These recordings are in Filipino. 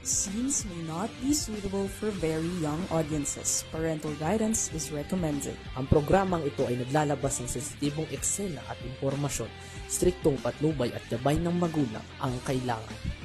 Scenes may not be suitable for very young audiences. Parental guidance is recommended. Ang programang ito ay naglalabas ng sensitibong eksena at impormasyon. Striktong patnubay at gabay ng magulang ang kailangan.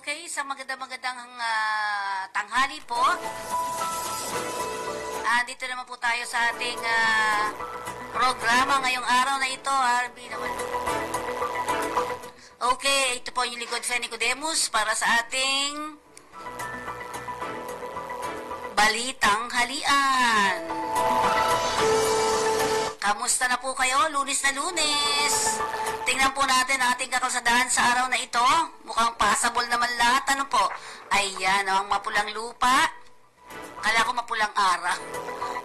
Okay, sa magandang tanghali po. Dito naman po tayo sa ating programa ngayong araw na ito. RB naman. Okay, ito po yung Likod Fe Nicodemus para sa ating Balitang Halian. Kamusta na po kayo? Lunes na Lunes. Tingnan po natin ang ating kakalsadahan sa araw na ito. Mukhang passable naman lahat. Ano po? Ayan, ang mapulang lupa. Kala ko mapulang araw.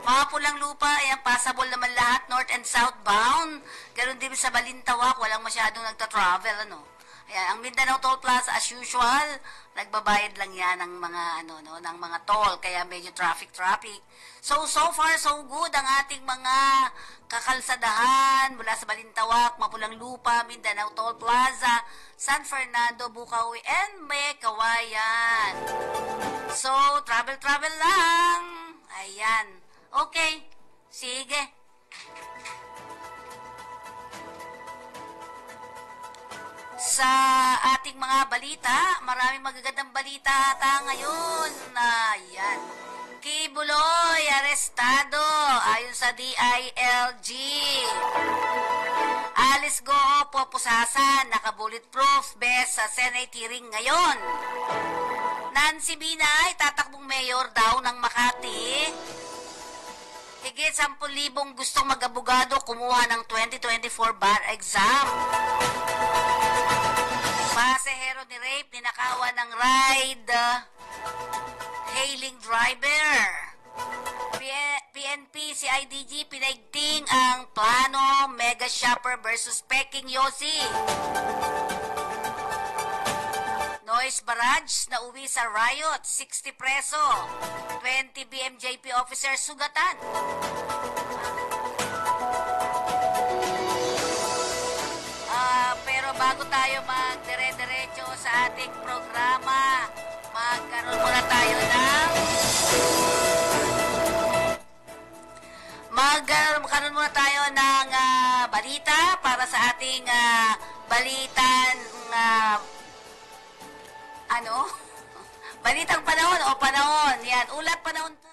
Mapulang lupa, ayan, passable naman lahat. North and southbound. Ganon din sa Balintawak. Walang masyadong nagta-travel, ano. Ayan, ang Mindanao Toll Plaza as usual, nagbabayad lang yan ng mga ng mga toll, kaya medyo traffic. So far so good ang ating mga kakalsadahan mula sa Balintawak, Mapulang Lupa, Mindanao Toll Plaza, San Fernando, Bukawi, and Kawayan. So travel lang. Ayan. Okay. Sige. Sa ating mga balita, maraming magagandang balita ata ngayon. Ayan. Kibuloy, arestado, ayon sa DILG. Alice Goo, popusasan, naka-bulletproof best sa Senate hearing ngayon. Nancy Binay, tatakbong mayor daw ng Makati. Higit 10,000 gustong mag-abogado kumuha ng 2024 bar exam. Pasahero ni rape, ninakawan ng ride hailing driver. PNP, CIDG, pinaigting ang plano Mega Shopper versus Peking Yossi. Noise Barrage na uwi sa riot, 60 preso. 20 BMJP officers sugatan. Pero bago tayo magdire-diretso sa ating programa, magkaroon muna tayo ng balita para sa ating balitan balitang panahon o panahon. Yan, ulat panahon po.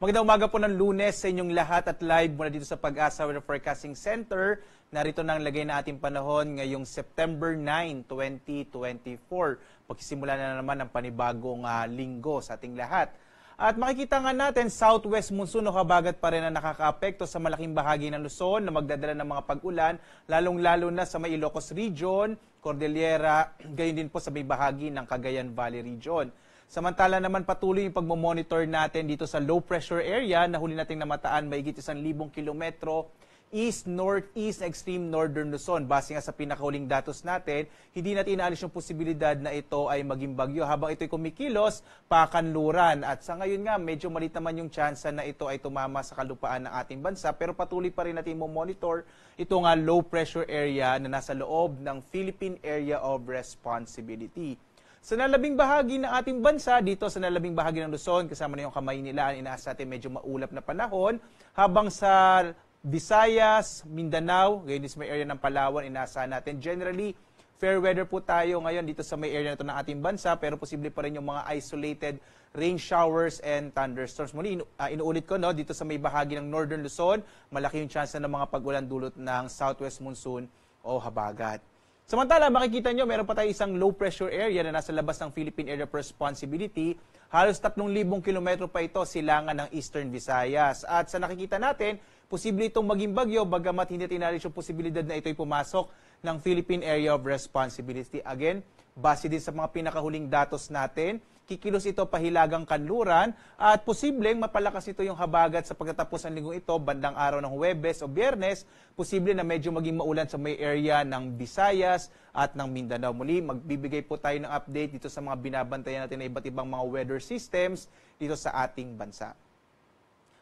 Magandang umaga po ng Lunes sa inyong lahat at live mula dito sa Pag-asa Weather Forecasting Center. Narito na ang lagay na ating panahon ngayong September 9, 2024. Pagsisimula na naman ang panibagong linggo sa ating lahat. At makikita nga natin, southwest monsoon o habagat pa rin ang nakakaapekto sa malaking bahagi ng Luzon na magdadala ng mga pag-ulan, lalong-lalo na sa may Ilocos Region, Cordillera, gayon din po sa may bahagi ng Cagayan Valley Region. Samantala naman patuloy yung pagmomonitor natin dito sa low pressure area na huli nating namataan mahigit 1,000 kilometro east-northeast na extreme northern Luzon. Base nga sa pinakahuling datos natin, hindi natin inaalis yung posibilidad na ito ay maging bagyo habang ito'y kumikilos pakanluran. At sa ngayon nga, medyo malit naman yung tsansa na ito ay tumama sa kalupaan ng ating bansa. Pero patuloy pa rin natin monitor ito nga low pressure area na nasa loob ng Philippine Area of Responsibility. Sa nalabing bahagi ng ating bansa, dito sa nalabing bahagi ng Luzon, kasama na yung Kamaynilaan, inaasa natin medyo maulap na panahon. Habang sa Visayas, Mindanao, ngayon is may area ng Palawan, inaasahan natin. Generally, fair weather po tayo ngayon dito sa may area na ito ng ating bansa, pero posible pa rin yung mga isolated rain showers and thunderstorms. Muli, inuulit ko, dito sa may bahagi ng Northern Luzon, malaki yung chance na ng mga pag-ulan dulot ng southwest monsoon o habagat. Samantala, makikita nyo, meron pa tayo isang low pressure area na nasa labas ng Philippine Area of Responsibility. Halos 3,000 kilometro pa ito silangan ng Eastern Visayas. At sa nakikita natin, posible itong maging bagyo, bagamat hindi tinalis yung posibilidad na ito'y pumasok ng Philippine Area of Responsibility. Again, base din sa mga pinakahuling datos natin, kikilos ito pahilagang kanluran at posibleng mapalakas ito yung habagat sa pagtatapos ng linggong ito bandang araw ng Huwebes o Biyernes. Posible na medyo maging maulan sa may area ng Visayas at ng Mindanao. Muli, magbibigay po tayo ng update dito sa mga binabantayan natin na iba't ibang mga weather systems dito sa ating bansa.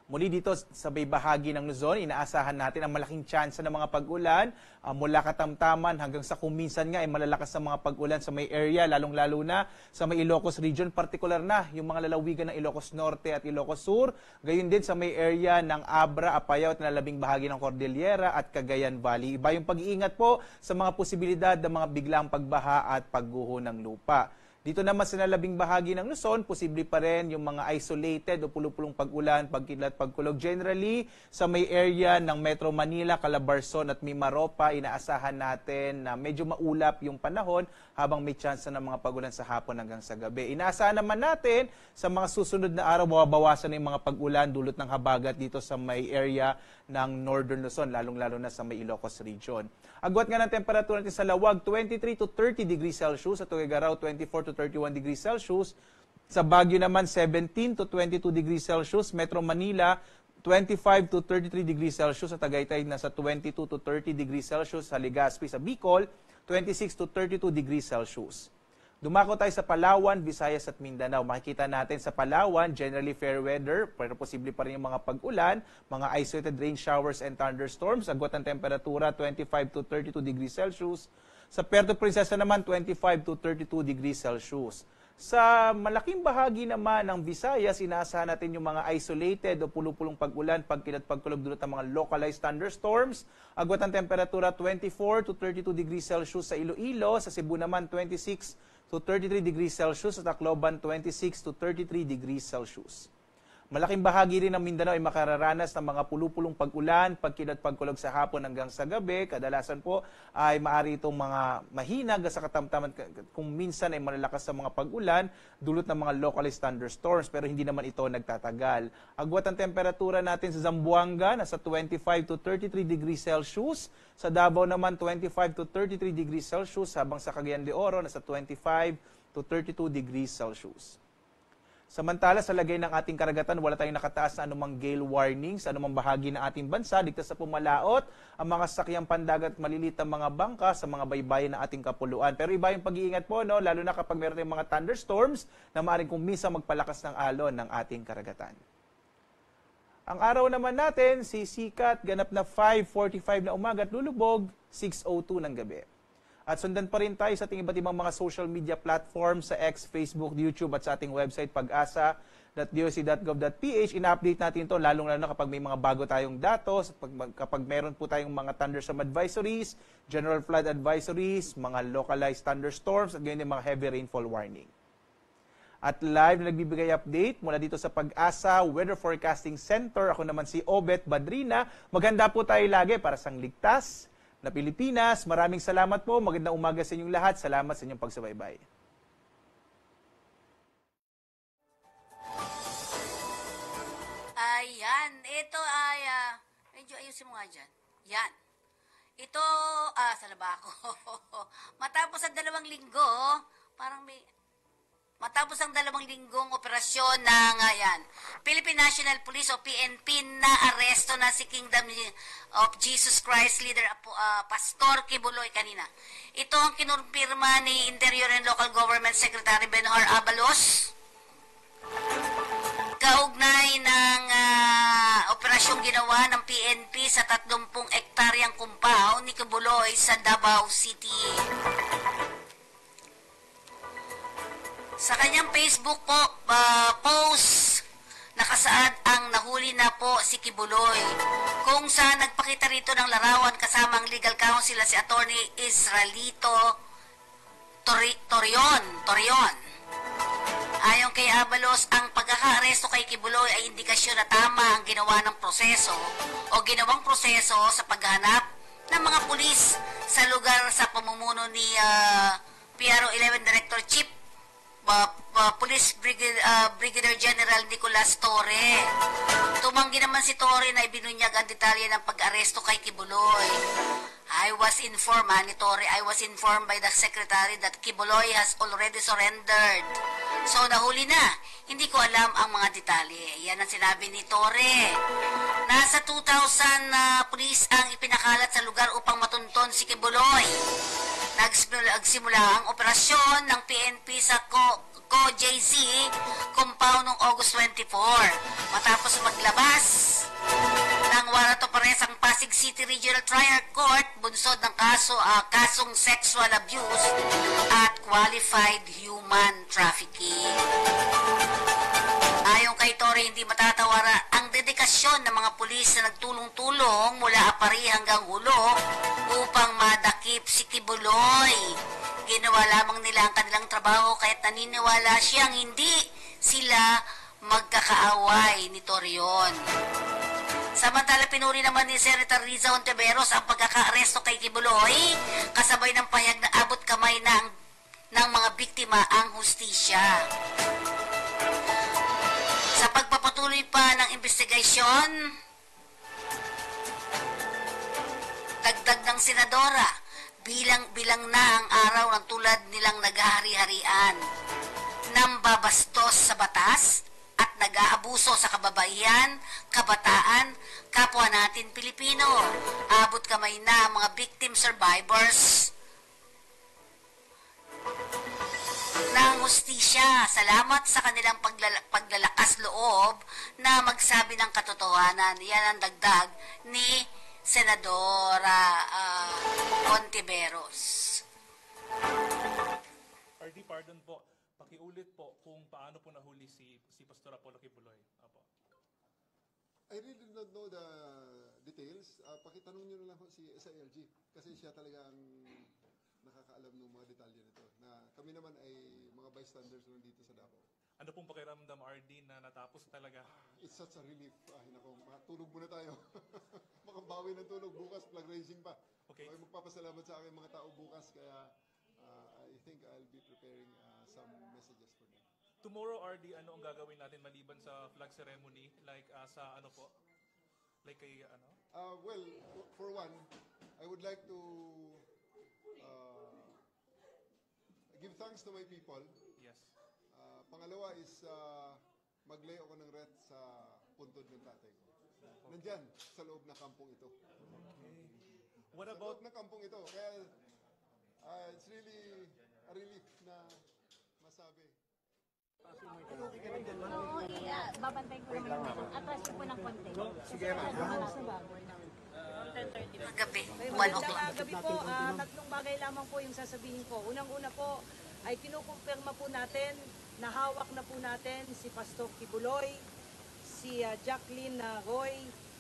Muli dito sa may bahagi ng Luzon, inaasahan natin ang malaking tsansa ng mga pag-ulan mula katamtaman hanggang sa kuminsan nga ay malalakas na mga pag-ulan sa may area, lalong-lalo na sa may Ilocos region, partikular na yung mga lalawigan ng Ilocos Norte at Ilocos Sur, gayon din sa may area ng Abra, Apayao at nalabing bahagi ng Cordillera at Cagayan Valley. Iba yung pag-iingat po sa mga posibilidad ng mga biglang pagbaha at pagguho ng lupa. Dito naman sa nalabing bahagi ng Luzon, posible pa rin yung mga isolated o pulupulong pag-ulan, pagkidlat, pagkulog. Generally, sa may area ng Metro Manila, Calabarzon at Mimaropa, inaasahan natin na medyo maulap yung panahon habang may chance ng mga pag-ulan sa hapon hanggang sa gabi. Inaasahan naman natin sa mga susunod na araw, mababawasan na yung mga pag-ulan dulot ng habagat dito sa may area ng Northern Luzon, lalong-lalo na sa may Ilocos region. Agwat nga ng temperatura natin sa Lawag, 23 to 30 degrees Celsius, sa Tuguegarao, 24 to 31 degrees Celsius, sa Baguio naman 17 to 22 degrees Celsius, Metro Manila 25 to 33 degrees Celsius, sa Tagaytay nasa 22 to 30 degrees Celsius, sa Legazpi sa Bicol 26 to 32 degrees Celsius. Dumako tayo sa Palawan, Visayas at Mindanao. Makikita natin sa Palawan, generally fair weather, pero posible pa rin yung mga pag-ulan, mga isolated rain showers and thunderstorms. Agwat ang temperatura, 25 to 32 degrees Celsius. Sa Puerto Princesa naman, 25 to 32 degrees Celsius. Sa malaking bahagi naman ng Visayas, inaasahan natin yung mga isolated o pulupulong pag-ulan, pagkilat, pagkulog dulot ng mga localized thunderstorms. Agwat ang temperatura, 24 to 32 degrees Celsius sa Iloilo. Sa Cebu naman, 26 to 33 degrees Celsius. Sa Tacloban, 26 to 33 degrees Celsius. Malaking bahagi rin ng Mindanao ay makararanas ng mga pulupulong pag-ulan, pagkilat, pagkulog sa hapon hanggang sa gabi. Kadalasan po ay maaari itong mga mahinag sa katamtaman, kung minsan ay malalakas sa mga pag-ulan, dulot ng mga localized thunderstorms, pero hindi naman ito nagtatagal. Agwat ang temperatura natin sa Zamboanga, nasa 25 to 33 degrees Celsius. Sa Davao naman, 25 to 33 degrees Celsius, habang sa Cagayan de Oro, nasa 25 to 32 degrees Celsius. Samantala, sa lagay ng ating karagatan, wala tayong nakataas na anumang gale warning sa anumang bahagi ng ating bansa. Ligtas sa pumalaot ang mga sasakyang pandagat at malilit na mga bangka sa mga baybayin ng ating kapuluan. Pero iba yung pag-iingat po, no? Lalo na kapag meron tayong mga thunderstorms na maaaring kumisa magpalakas ng alon ng ating karagatan. Ang araw naman natin, sisikat, ganap na 5:45 na umaga at lulubog 6:02 ng gabi. At sundan pa rin tayo sa ating iba't ibang mga social media platforms sa X, Facebook, YouTube at sa ating website pag-asa.doc.gov.ph. Ina-update natin ito lalong-lalo na kapag may mga bago tayong datos, kapag meron po tayong mga thunderstorm advisories, general flood advisories, mga localized thunderstorms at ganyan din mga heavy rainfall warning. At live na nagbibigay update mula dito sa Pag-asa Weather Forecasting Center. Ako naman si Obet Badrina. Maganda po tayo lagi para sa ligtas na Pilipinas. Maraming salamat po. Magandang umaga sa inyong lahat. Salamat sa inyong pagsubaybay. Ayan, ito ay, medyo ayusin mo nga dyan. Yan. Ito, saan na ba ako? Matapos ang 2 linggo, matapos ang 2 linggong operasyon ng Philippine National Police o PNP na aresto na si Kingdom of Jesus Christ leader Pastor Kibuloy kanina. Ito ang kinumpirma ni Interior and Local Government Secretary Benohar Abalos kaugnay ng operasyong ginawa ng PNP sa 30 ektaryang compound ni Kibuloy sa Davao City. Sa kanyang Facebook post, nakasaad ang nahuli na po si Kibuloy, kung saan nagpakita rito ng larawan kasama ang legal counsel si Attorney Israelito Torion. Ayon kay Abalos, ang pagkakaaresto kay Kibuloy ay indikasyon na tama ang ginawa ng proseso o ginawang proseso sa paghanap ng mga pulis sa lugar sa pamumuno ni PRO 11 Director Chief Police Brigadier General Nicolas Torre. Tumanggi naman si Torre na ibinunyag ang detalye ng pag-aresto kay Kibuloy. I was informed by the Secretary that Kibuloy has already surrendered So nahuli na. Hindi ko alam ang mga detalye. Yan ang sinabi ni Torre. Nasa 2,000 na pulis ang ipinakalat sa lugar upang matunton si Kibuloy. Nagsimula ang operasyon ng PNP sa COJC compound noong August 24. Matapos maglabas ng warrant of arrest ang Pasig City Regional Trial Court bunsod ng kasong sexual abuse at qualified human trafficking. Ayon kay Torre, hindi matatawara ang dedikasyon ng mga pulis na nagtulong-tulong mula Apari hanggang Hulo upang madakip si Kibuloy. Ginawa lamang nila ang kanilang trabaho kahit naniniwala siyang hindi sila magkakaaway ni Torreon. Samantala, pinuri naman ni Senator Riza Ontiveros ang pagkaka-aresto kay Kibuloy, kasabay ng pahayag na abot kamay ng mga biktima ang hustisya. Sa pagpapatuloy pa ng investigasyon, dagdag ng senadora, bilang na ang araw ng tulad nilang naghahari-harian, nambabastos sa batas at nag-aabuso sa kababaihan, kabataan, kapwa natin Pilipino. Abot kamay na ang mga victim survivors ng hustisya. Salamat sa kanilang paglalakas loob na magsabi ng katotohanan. Yan ang dagdag ni Senadora Ontiveros. RD, pardon po. Pakiulit po kung paano po nahuli si Pastor Apollo Kibuloy. Apo. I really do not know the details. Pakitanong nyo na lang si SILG kasi siya talaga ang nakakaalam ng mga detalye nito. Na kami naman ay mga bystanders lang dito sa Davao. Ano pong pakiramdam, RD, na natapos talaga? It's such a relief. Nako, matulog muna tayo. Makabawi ng tulog. Bukas, flag raising pa. Okay. Okay, magpapasalamat sa aking mga tao bukas. Kaya I think I'll be preparing some messages for them. Tomorrow, RD, ano ang gagawin natin maliban sa flag ceremony? Like sa ano po? Like kay ano? Well, for one, I would like to give thanks to my people. Yes. Pangalawa is maglayo ako ng ret sa puntod ng tatay ko. Nandyan, sa loob ng kampong ito. What Sa about... loob ng kampong ito. Kaya it's really a relief na masabi. Oo, babantayin ko naman yung atras ko po ng konti. Sige, Gabi, 1 Magandang o'clock. gabi po. Tatlong bagay lamang po yung sasabihin ko. Unang-una po ay kinukumpirma po natin na hawak na po natin si Pastor Kibuloy, si Jacqueline Roy,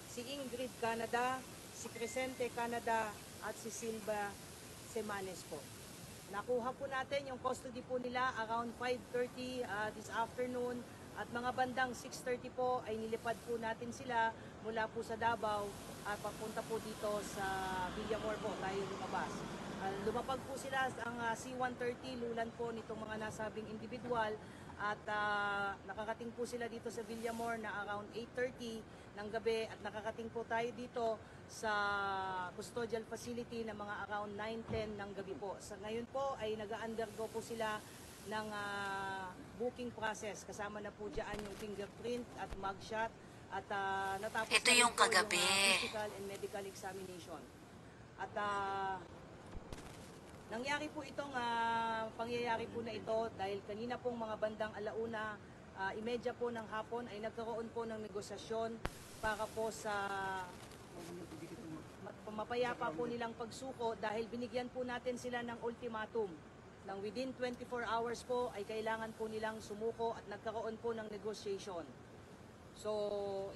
si Ingrid Canada, si Crescente Canada at si Silva Semanes po. Nakuha po natin yung custody po nila around 5:30 this afternoon at mga bandang 6:30 po ay nilipad po natin sila mula po sa Davao at papunta po dito sa Villamor po tayo lumabas. Lumapag po sila ang C-130 lulan po nitong mga nasabing individual at nakakating po sila dito sa Villamor na around 8:30 ng gabi at nakakating po tayo dito sa custodial facility na mga around 9:10 ng gabi po. Sa ngayon po ay nag-undergo po sila ng booking process. Kasama na po dyan yung fingerprint at mugshot at natapos Ito na rin yung po kagabi. physical and medical examination. At nangyari po itong pangyayari po na ito dahil kanina pong mga bandang 1:30 po ng hapon ay nagkaroon po ng negosasyon para po sa mapayapa po nilang pagsuko dahil binigyan po natin sila ng ultimatum ng within 24 hours po ay kailangan po nilang sumuko at nagkaroon po ng negotiation. So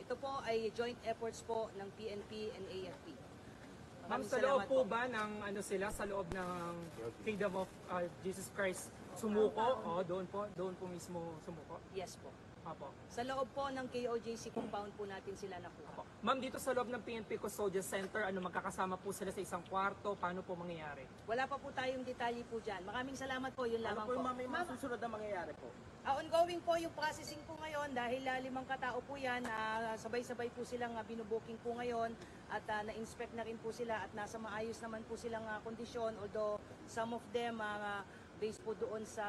ito po ay joint efforts po ng PNP and AFP. Ma'am, sa loob po ba ng sa loob ng Kingdom of Jesus Christ sumuko? O doon po mismo sumuko? Yes po. Apo. Sa loob po ng KOJC compound po natin sila nakuha. Apo. Ma'am, dito sa loob ng PNP Custodial Center, magkakasama po sila sa isang kwarto? Paano po mangyayari? Wala pa po tayong detalye po dyan. Maraming salamat po, yun lamang po. May mga susunod na mangyayari po? Ongoing po yung processing po ngayon dahil 5 katao po yan. Sabay-sabay po silang binubuking po ngayon at na-inspect na rin po sila at nasa maayos naman po silang kondisyon although some of them based po doon sa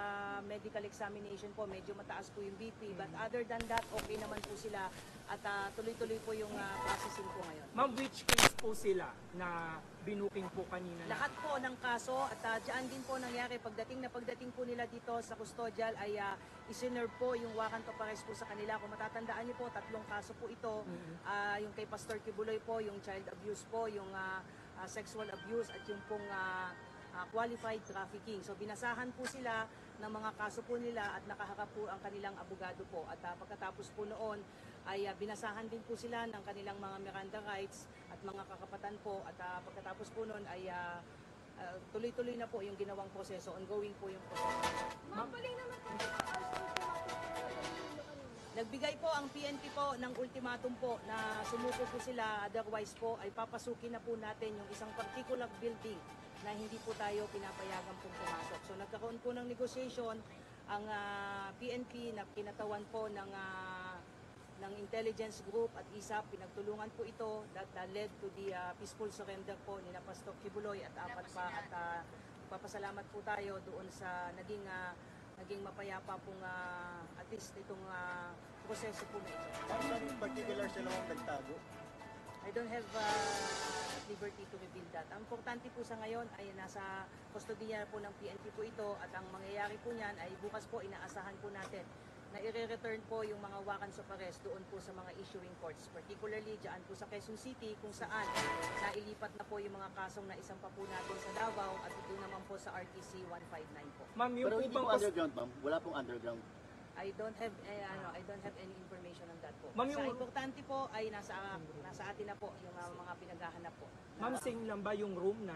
medical examination po, medyo mataas po yung BP. But other than that, okay naman po sila at tuloy-tuloy po yung processing po ngayon. Ma'am, which case po sila na binuking po kanina? Lahat po ng kaso at dyan din po nangyari pagdating po nila dito sa custodial ay isinerve po yung warrant of arrest po sa kanila. Kung matatandaan niyo po, 3 kaso po ito. Yung kay Pastor Kibuloy po, yung child abuse po, yung sexual abuse at yung pong qualified trafficking. So binasahan po sila ng mga kaso po nila at nakaharap po ang kanilang abogado po. At pagkatapos po noon ay binasahan din po sila ng kanilang mga Miranda rights at mga kakapatan po. At pagkatapos po noon ay tuloy-tuloy na po yung ginawang proseso. Ongoing po yung proseso. Nagbigay po ang PNP po ng ultimatum po na sumuko po sila, otherwise po ay papasukin na po natin yung isang particular building na hindi po tayo pinapayagan pong pumasok. So nagkaroon po ng negotiation ang PNP na kinatawan po ng intelligence group at ISAP. Pinagtulungan po ito that led to the peaceful surrender po ni Pastor Kibuloy at apat pa. At papasalamat po tayo doon sa naging mapayapa pong at least itong proseso po na ito. Ano particular sila ang nagtago? I don't have liberty to reveal that. Ang importante po sa ngayon ay nasa kustodiya po ng PNP po ito at ang mangyayari po niyan ay bukas po inaasahan po natin na i-return po yung mga warrants of arrest doon po sa mga issuing courts, particularly dyan po sa Quezon City kung saan nailipat na po yung mga kasong na isang pa po natin sa Davao at doon naman po sa RTC 159 po. Ma'am, yung Pero hindi po underground, ma'am. Wala pong underground. I don't have any information on that po. Ma'am, Sa yung- importante po ay nasa atin na po yung mga pinaghahanap po. Ma'am, same lang ba yung room na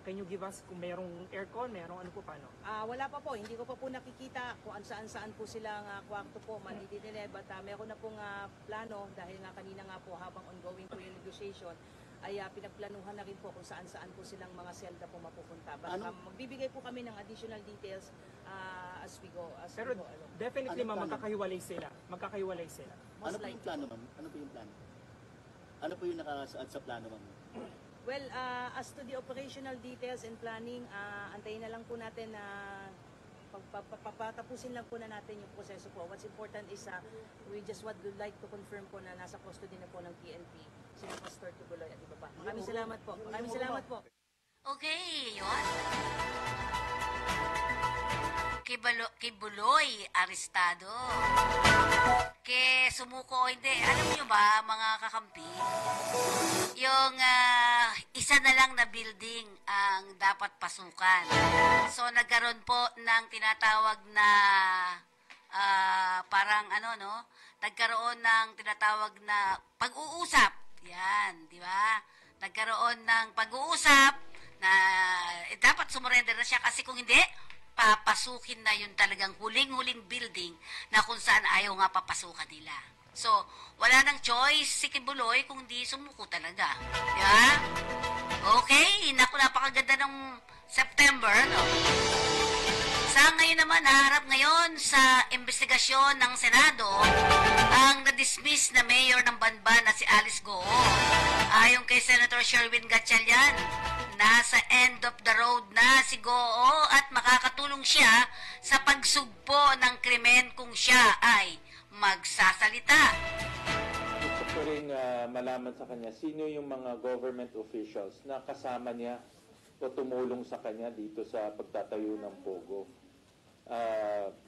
can you give us kung merong aircon, merong ano po paano? Wala pa po, hindi ko pa po nakikita kung saan po silang kwarto po manidinile, but meron na pong plano dahil nga kanina nga po habang ongoing po yung negotiation ay pinagplanuhan na rin po kung saan po silang mga selda po mapupunta. But magbibigay po kami ng additional details as we go. Pero definitely Ano ma'am, plano? magkakahiwalay sila. Ano po yung plano, ma'am? Ano po yung plano? Ano po yung nakasaad sa plano, ma'am? Well, as to the operational details and planning, antayin na lang po natin na papatapusin lang po na natin yung proseso po. What's important is we just would like to confirm po na nasa custody na po ng PNP si Pastor Kibuloy at iba pa. Maraming salamat po. Maraming salamat po. Okay, yun. Kibuloy, arestado. Sumuko, hindi. Alam niyo ba, mga kakampi, yung isa na lang na building ang dapat pasukan. So, nagkaroon po ng tinatawag na nagkaroon ng tinatawag na pag-uusap. Yan, di ba? Nagkaroon ng pag-uusap na dapat sumurrender na siya kasi kung hindi, papasukin na yun talagang huling-huling building na kung saan ayaw nga papasukan nila. So, wala nang choice si Kibuloy kung di sumuko talaga. Di ba? Okay, napakaganda ng September, no? Sa ngayon naman, harap ngayon sa investigasyon ng Senado ang na-dismiss na mayor ng Banban na si Alice Goo. Ayon kay Senator Sherwin Gatchalian, nasa end of the road na si Goo at makakatulong siya sa pagsugpo ng krimen kung siya ay magsasalita. Gusto ko rin malaman sa kanya sino yung mga government officials na kasama niya o tumulong sa kanya dito sa pagtatayo ng Pogo.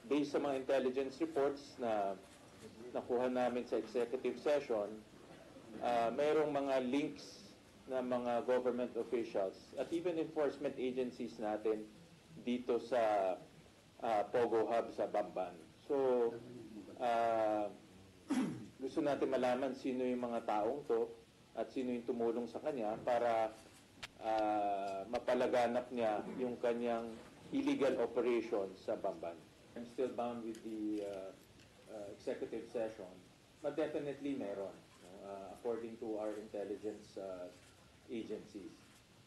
Based sa mga intelligence reports na nakuha namin sa executive session, mayroong mga links na mga government officials at even enforcement agencies natin dito sa Pogo Hub sa Bamban. So, gusto natin malaman sino yung mga taong to at sino yung tumulong sa kanya para mapalaganap niya yung kanyang illegal operations sa Bamban. I'm still bound with the executive session, but definitely meron, according to our intelligence agencies.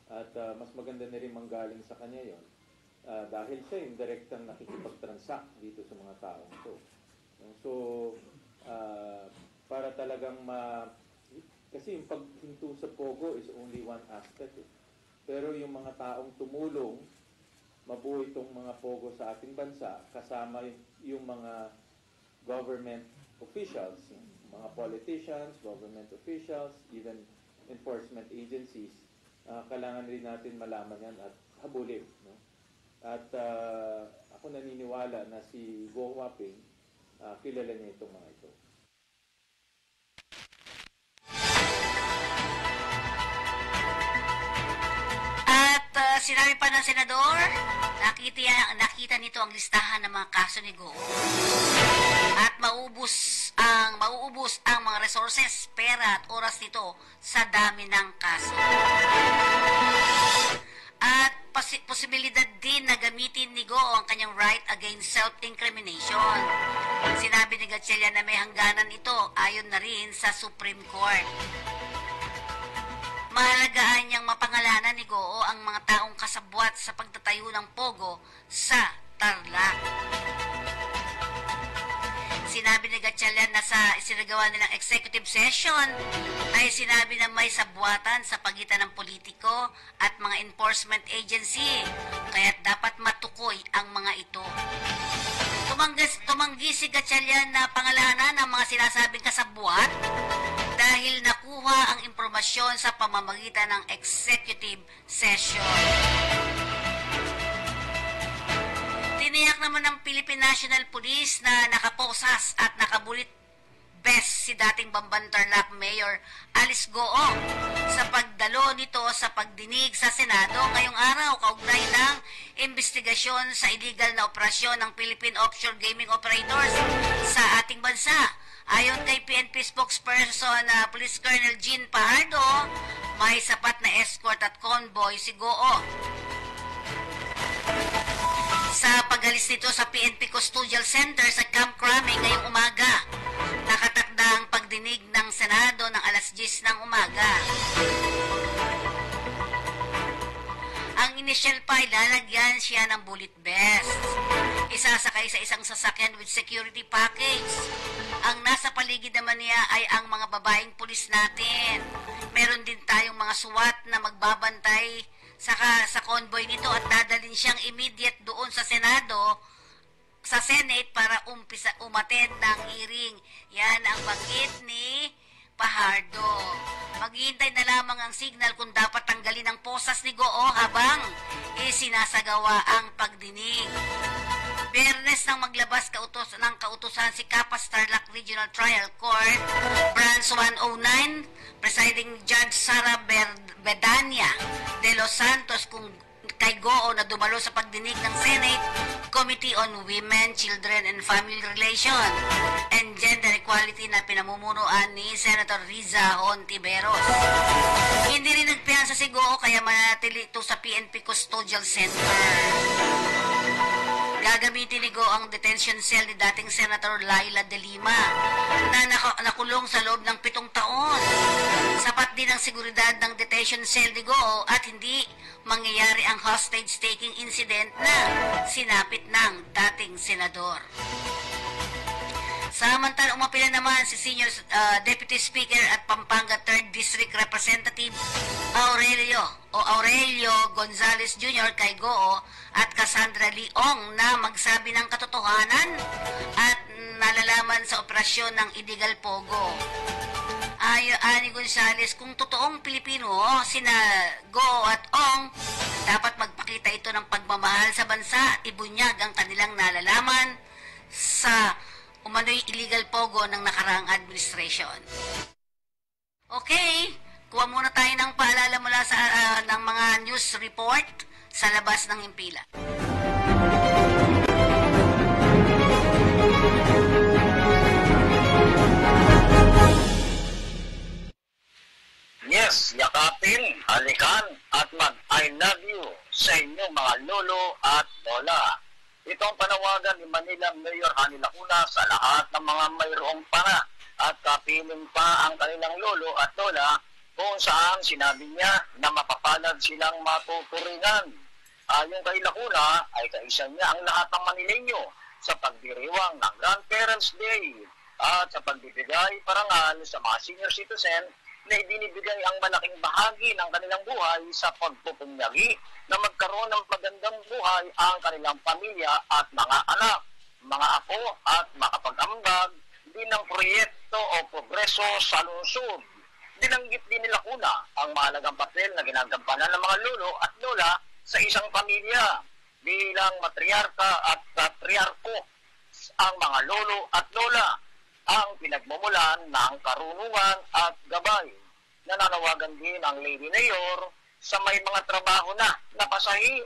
At mas maganda na rin manggaling sa kanya yon dahil siya yung direktang nakikipag-transact dito sa mga taong to. So, para talagang kasi yung paghinto sa Pogo is only one aspect. Pero yung mga taong tumulong mabuo itong mga pogo sa ating bansa, kasama yung mga government officials, mga politicians, government officials, even enforcement agencies. Kailangan rin natin malaman yan at habulin. No? At ako naniniwala na si Go Huaping, kilala niya itong mga ito. Sinabi pa ng senador, nakita nito ang listahan ng mga kaso ni Go. At mauubos ang mga resources, pera at oras nito sa dami ng kaso. At posibilidad din na gamitin ni Go ang kanyang right against self-incrimination. Sinabi ni Gatchalian na may hangganan ito ayon na rin sa Supreme Court. Mahalagaan niyang mapangalanan ni Goo ang mga taong kasabwat sa pagtatayo ng pogo sa Tarlac. Sinabi ni Gatchalian na sa isinagawa nilang executive session ay sinabi na may sabwatan sa pagitan ng politiko at mga enforcement agency, kaya't dapat matukoy ang mga ito. Tumanggi si Gatchalian na pangalanan ang mga sinasabing kasabwat dahil nakuha ang impormasyon sa pamamagitan ng executive session. Tiniyak naman ng Philippine National Police na nakaposas at nakabulit best si dating Bamban Tarlac Mayor Alice Goo sa pagdalo nito sa pagdinig sa Senado ngayong araw kaugnay ng investigasyon sa illegal na operasyon ng Philippine Offshore Gaming Operators sa ating bansa. Ayon kay PNP spokesperson Police Colonel Jean Pajardo, may sapat na escort at convoy si Goo. Sa pagalis nito sa PNP Custodial Center sa Camp Crame ngayong umaga, nakatakda ang pagdinig ng Senado ng alas 10 ng umaga. Ang initial pa ay lalagyan siya ng bullet vest. Isasakay sa isang sasakyan with security package. Ang nasa paligid naman niya ay ang mga babaeng pulis natin. Meron din tayong mga SWAT na magbabantay sa convoy nito at dadalhin siyang immediate doon sa Senado, sa Senate para umattend ng hearing. Yan ang banggit ni Pajardo. Maghihintay na lamang ang signal kung dapat tanggalin ang posas ni Goo habang isinasagawa ang pagdinig. Biyernes nang maglabas ng kautusan si Capas Tarlac Regional Trial Court, Branch 109, Presiding Judge Sara Bedania de Los Santos kung kay Goo na dumalo sa pagdinig ng Senate Committee on Women, Children and Family Relations and Gender Equality na pinamumunuan ni Senator Riza Hontiveros. Hindi rin nagpiyansa si Goo kaya manatili ito sa PNP Custodial Center. Gagamitin ni Goo ang detention cell ni dating Senator Laila De Lima na nakulong sa loob ng 7 taon. Sapat din ang seguridad ng detention cell ni Goo at hindi mangyayari ang hostage-taking incident na sinapit ng dating senador. Samantalang umapila naman si Senior Deputy Speaker at Pampanga 3rd District Representative Aurelio Gonzales Jr. kay Goo at Cassandra Leong na magsabi ng katotohanan at nalalaman sa operasyon ng illegal pogo. Ani Gonzales, kung totoong Pilipino sina Goo at Ong, dapat magpakita ito ng pagmamahal sa bansa at ibunyag ang kanilang nalalaman sa umano'y illegal pogo ng nakaraang administration. Okay, kuha muna tayo ng paalala mula sa ng mga news report sa labas ng impila. Yes, yakapin, halikan at mag-I love you sa inyong mga lolo at lola. Ito ang panawagan ni Manila Mayor Hani Lacuna sa lahat ng mga mayroong pana at kapiling pa ang kanilang lolo at lola kung saan sinabi niya na mapapalad silang matuturingan. Ayon kay Lacuna ay kaisa niya ang lahat ng Manileño sa pagdiriwang ng Grandparents' Day at sa pagbibigay parangal sa mga senior citizen na ibinibigay ang malaking bahagi ng kanilang buhay sa pagpupunyagi na magkaroon ng magandang buhay ang kanilang pamilya at mga anak, mga apo at makapag-ambag din ng proyekto o progreso sa lungsod. Binanggit din nila una ang mahalagang papel na ginagampanan ng mga lolo at lola sa isang pamilya bilang matriarka at patriarko. Ang mga lolo at lola ang pinagmumulan ng karunungan at gabay. Nananawagan din ang Lady Mayor sa may mga trabaho na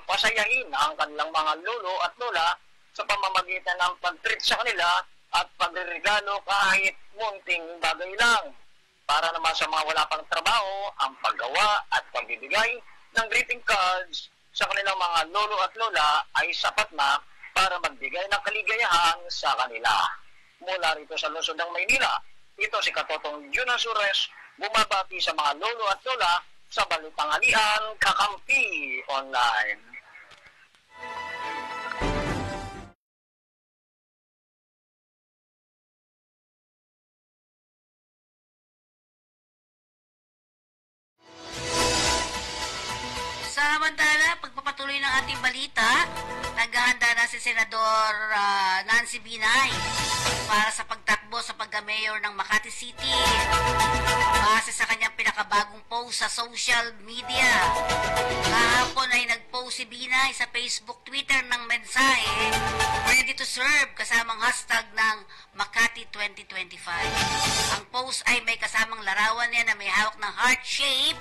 pasayahin ang kanilang mga lolo at lola sa pamamagitan ng pag-treat sa kanila at pagregalo kahit munting bagay lang. Para naman sa mga wala pang trabaho, ang paggawa at pagbibigay ng greeting cards sa kanilang mga lolo at lola ay sapat na para magbigay ng kaligayahan sa kanila. Mula rito sa lungsod ng Maynila, ito si Katotong Juna Sures, bumabati sa mga lolo at lola sa Balitangalian, Kakampi Online. Samantala, pagpapatuloy ng ating balita, naghahanda na si Senador Nancy Binay para sa pagtakbo sa pagka-mayor ng Makati City. Base sa kanyang pinakabagong post sa social media. Kahapon ay nag-post si Binay sa Facebook, Twitter ng mensahe, "Ready to serve" kasamang hashtag ng Makati 2025. Ang post ay may kasamang larawan niya na may hawak ng heart shape,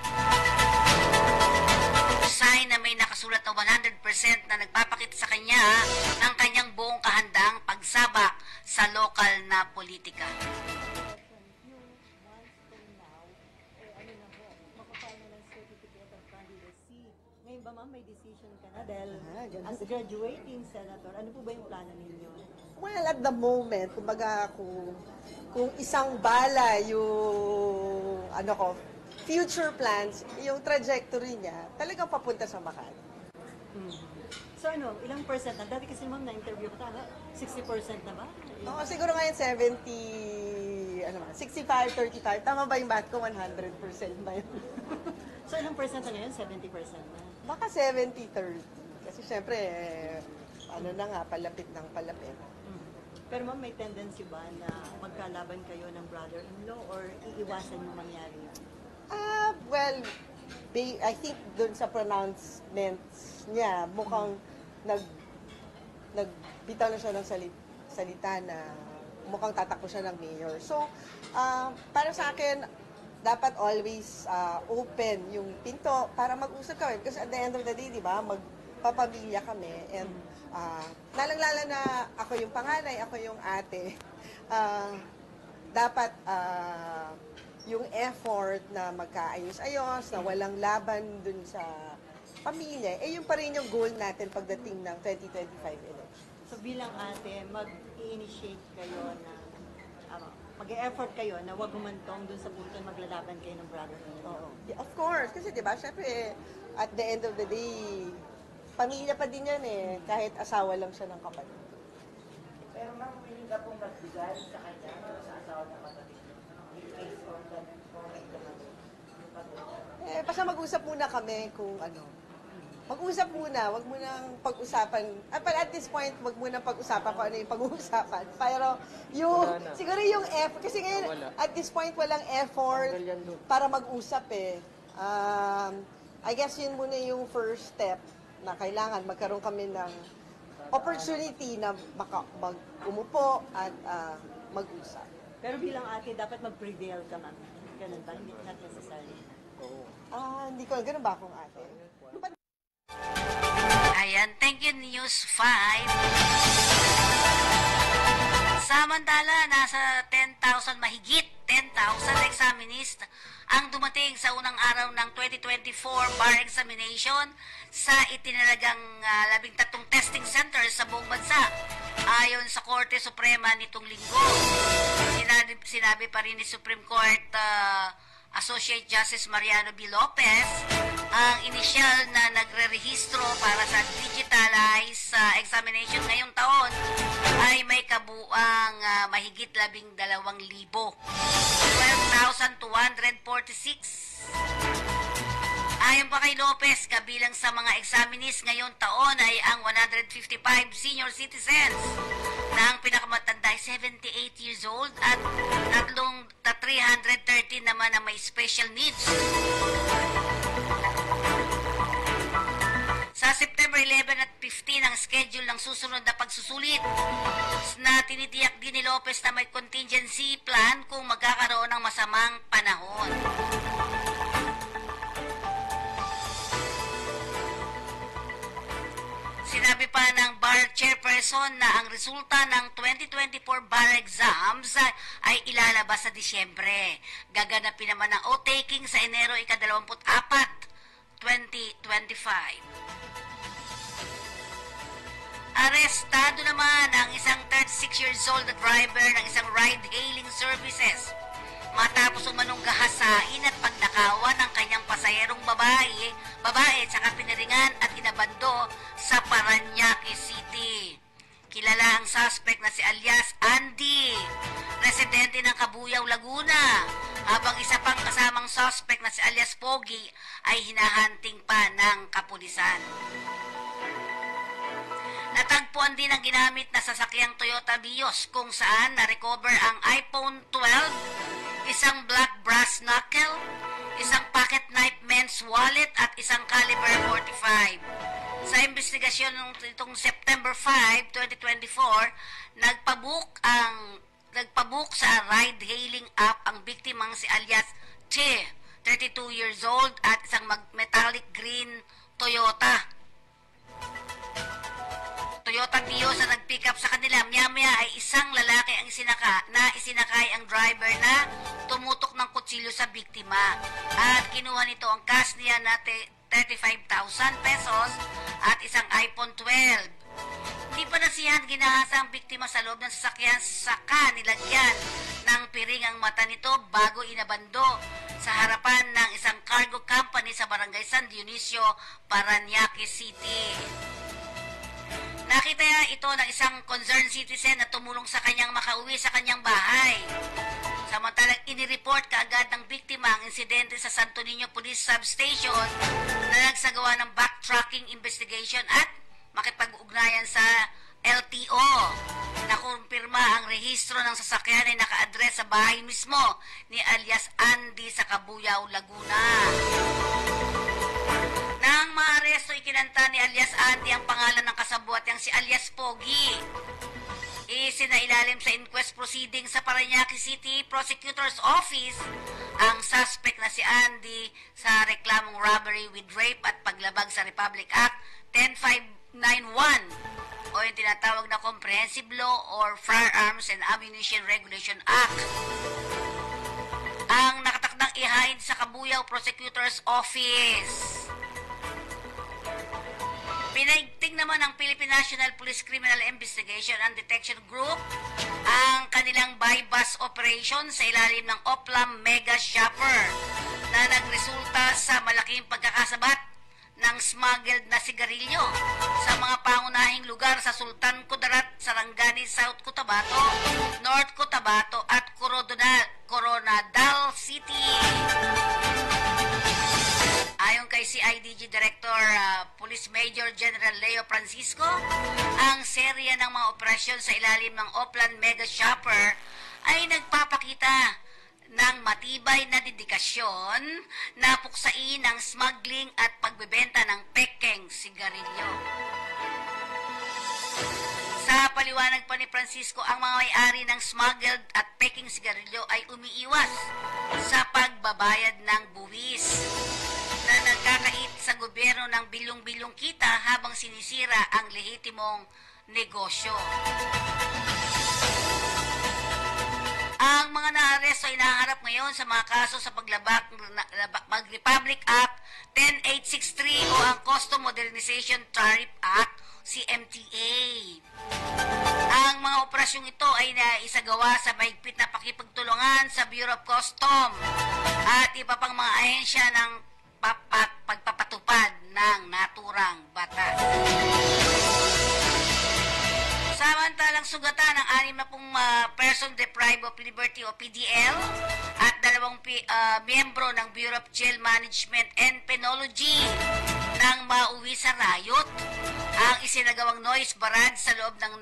sign na may nakasulat na 100% na nagpapakita sa kanya ng kanyang buong kahandang pagsabak sa lokal na politika. Ngayon ba ma'am, may decision ka na dahil as graduating senator, ano po ba yung plano ninyo? Well, at the moment, kumbaga kung isang bala yung future plans, yung trajectory niya, talagang papunta sa Makati. So ilang percent na? Dati kasi ma'am na-interview ka, 60% na ba? Oo, siguro ngayon 65-35. Tama ba yung math ko? 100% ba yun? So ilang percent na ngayon? 70% na? Baka 70-30. Kasi syempre, palapit ng palapit. Pero ma'am, may tendency ba na magkalaban kayo ng brother-in-law or iiwasan yung mangyari? Well, I think dun sa pronouncements niya, mukhang nagbitaw na siya ng salita na mukhang tatakbo siya ng mayor. So, para sa akin, dapat always open yung pinto para mag-usap kami. Because at the end of the day, di ba, magpapamilya kami. And lalang-lala na ako yung panganay, ako yung ate. Dapat yung effort na magkaayos-ayos, na walang laban dun sa pamilya, yun pa rin yung goal natin pagdating ng 2025 election. So bilang ate, mag-i-initiate kayo na, mag-e-effort kayo na wag humantong dun sa punto na maglalaban kayo ng brother-in-law. Yeah, of course, kasi diba, syempre, at the end of the day, pamilya pa din yan kahit asawa lang siya ng kapatid. Pero ma'am, willing ka pong magbigay sa kanya, sa asawa ng kapatid? Basta mag-usap muna kami kung mag-usap muna, wag munang pag-usapan. At this point, wag munang pag-usapan kung ano yung pag-uusapan. Pero siguro yung effort, kasi ngayon, at this point, walang effort para mag-usap I guess yun muna yung first step na kailangan magkaroon kami ng opportunity na umupo at mag-usap. Pero bilang ate, dapat mag-prevail ka, ma'am. Ganun ba? Hindi not necessary. Hindi ko. Ganun ba akong ate? Ayan, thank you News 5. Samantala, nasa 10,000 mahigit 10,000 examinees ang dumating sa unang araw ng 2024 bar examination sa itinalagang 13 testing centers sa buong bansa. Ayon sa Korte Suprema nitong linggo, sinabi pa rin ni Supreme Court Associate Justice Mariano B. Lopez, ang inisyal na nagre-rehistro para sa digitalized examination ngayong taon ay may kabuang mahigit 12,000. 12,246. Ayon pa kay Lopez, kabilang sa mga examinees ngayon taon ay ang 155 senior citizens na ang pinakamatanda ay 78 years old at 313 naman na may special needs. Sa September 11 at 15 ang schedule ng susunod na pagsusulit na tinitiyak din ni Lopez na may contingency plan kung magkakaroon ng masamang panahon. Sinabi pa ng bar chairperson na ang resulta ng 2024 bar exams ay ilalabas sa Disyembre. Gaganapin naman ang oath-taking sa Enero 24, 2025. Arestado naman ang isang 36 years old na driver ng isang ride-hailing services matapos umanong gahasain at pagnakawan ng kanyang pasahero babae at saka piniringan at inabando sa Parañaque City. Kilala ang suspect na si alias Andy, residente ng Cabuyao, Laguna, habang isa pang kasamang suspect na si alias Pogi ay hinahanting pa ng kapulisan. Natagpuan din ang ginamit na sasakyang Toyota Vios kung saan na-recover ang iPhone 12, isang black brass knuckle, isang pocket knife men's wallet at isang caliber 45. Sa investigasyon nitong September 5, 2024, nagpabook sa ride-hailing app ang biktimang si alias Che, 32 years old at isang metallic green Toyota Vios na nag-pick up sa kanila. Maya-maya ay isang lalaki ang isinakay ang driver na tumutok ng kutsilyo sa biktima. At kinuha nito ang cash niya na 35,000 pesos at isang iPhone 12. Di pa nasiyahan ginahasa ang biktima sa loob ng sasakyan, saka nilagyan ng piring ang mata nito bago inabando sa harapan ng isang cargo company sa barangay San Dionisio, Parañaque City. Nakita ito ng isang concerned citizen na tumulong sa kanyang makauwi sa kanyang bahay. Samantalang inireport kaagad ng biktima ang insidente sa Santo Niño Police Substation na nagsagawa ng backtracking investigation at makipag-ugnayan sa LTO. Nakumpirma ang rehistro ng sasakyan ay naka-address sa bahay mismo ni alias Andy sa Cabuyao, Laguna. Nang maaresto, ikinanta ni alias Andy ang pangalan ng kasabuat niyang si alias Pogi. Isinailalim sa inquest proceeding sa Parañaque City Prosecutor's Office ang suspect na si Andy sa reklamong robbery with rape at paglabag sa Republic Act 10591 o yung tinatawag na Comprehensive Law or Firearms and Ammunition Regulation Act. Ang nakatakdang ihain sa Cabuyao Prosecutor's Office. Pinaigting naman ng Philippine National Police Criminal Investigation and Detection Group ang kanilang buy-bus operation sa ilalim ng Oplam Mega Shopper na nagresulta sa malaking pagkakasabat ng smuggled na sigarilyo sa mga pangunahing lugar sa Sultan Kudarat, Sarangani, South Cotabato, North Cotabato at Coronadal City. Ayon kay CIDG Director Police Major General Leo Francisco, ang serya ng mga operasyon sa ilalim ng Oplan Mega Shopper ay nagpapakita ng matibay na dedikasyon na puksain ang smuggling at pagbebenta ng pekeng sigarilyo. Sa paliwanag pa ni Francisco, ang mga may-ari ng smuggled at pekeng sigarilyo ay umiiwas sa pagbabayad ng buwis na nagkakait sa gobyerno ng bilyong-bilyong kita habang sinisira ang lehitimong negosyo. Ang mga naaresto ay naharap ngayon sa mga kaso sa paglabag Republic Act 10863 o ang Custom Modernization Tariff Act, CMTA. Ang mga operasyong ito ay naisagawa sa mahigpit na pakipagtulungan sa Bureau of Custom at iba pang mga ahensya ng pagpapatupad ng naturang batas. Samantalang sugatan ng 60 person deprived of liberty o PDL at 2 miyembro ng Bureau of Jail Management and Penology nang mauwi sa riot. Ang isinagawang noise barrage sa loob ng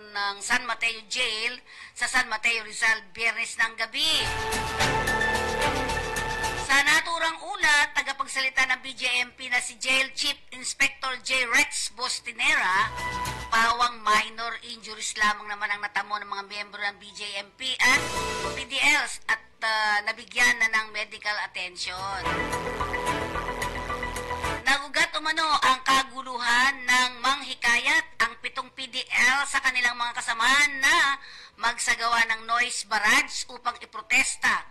San Mateo Jail sa San Mateo Rizal Biyernes ng gabi. Sa naturang ulat, tagapagsalita ng BJMP na si Jail Chief Inspector J. Rex Bostinera, pawang minor injuries lamang naman ang natamo ng mga miyembro ng BJMP at PDLs at nabigyan na ng medical attention. Nagugat umano ang kaguluhan ng manghikayat ang 7 PDL sa kanilang mga kasamahan na magsagawa ng noise barrage upang iprotesta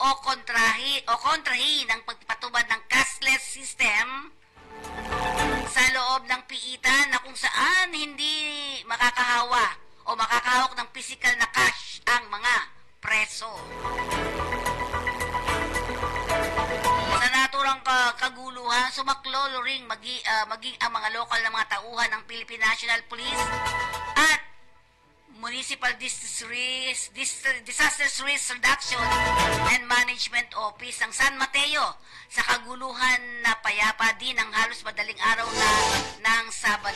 o kontrahin ang pagpatubad ng cashless system sa loob ng piitan na kung saan hindi makakahawa o makakahawak ng physical na cash ang mga preso. Sa naturang kaguluhan, sumaklolo ring maging ang mga lokal na mga tauhan ng Philippine National Police at Municipal Disaster Risk Reduction and Management Office ng San Mateo sa kaguluhan na payapa din ng halos madaling araw ng Sabado.